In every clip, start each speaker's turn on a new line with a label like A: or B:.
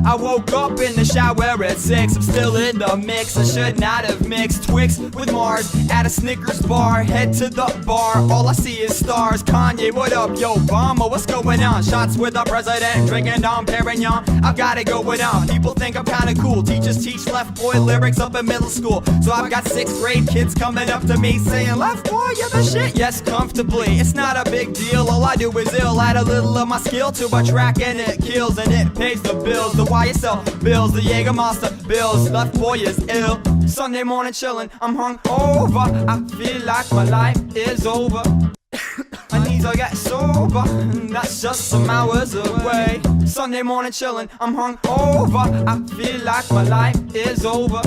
A: I woke up in the shower at 6. I'm still in the mix. I should not have mixed Twix with Mars at a Snickers bar. Head to the bar, all I see is stars. Kanye, what up, yo, Obama, what's going on? Shots with the president, drinking Dom Perignon. I've got it going on. People think I'm kinda cool. Teachers teach Left Boy lyrics up in middle school. So I've got 6th grade kids coming up to me saying, Left Boy, you're the shit. Yes, comfortably, it's not a big deal. All I do is ill, add a little of my skill to a track and it kills. And it pays the bills, the YSL bills, the Jägermeister bills. Left Boy is ill. Sunday morning chillin', I'm hungover. I feel like my life is over. I need to get sober, that's just some hours away. Sunday morning chillin', I'm hungover. I feel like my life is over.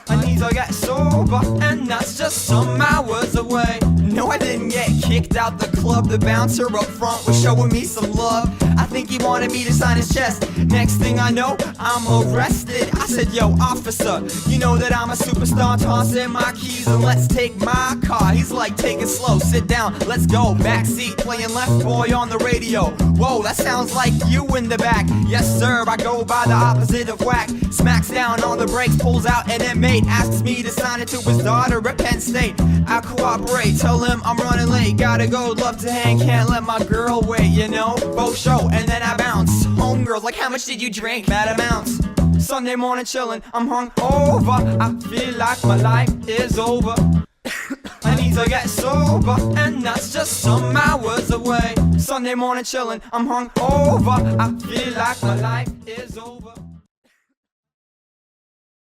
A: I need to get sober, and that's just some hours away. No, I didn't get kicked out the club. The bouncer up front was showing me some love. I think he wanted me to sign his chest. Next thing I know, I'm arrested. I said, yo, officer, you know that I'm a superstar. Toss in my keys and let's take my car. He's like, take it slow, sit down, let's go. Backseat playing Left Boy on the radio. Whoa, that sounds like you in the back. Yes, sir, I go by the opposite of whack. Smacks down on the brakes, pulls out an inmate. Asks me to sign it to his daughter at Penn State. I cooperate, tell him I'm running late. Gotta go, love to hang, can't let my girl wait, you know. Both show, and then I bounce. Homegirls like, how much did you drink? Mad amounts. Sunday morning chillin', I'm hungover. I feel like my life is over. I need to get sober, and that's just some hours away. Sunday morning chillin', I'm hungover. I feel like my life is over.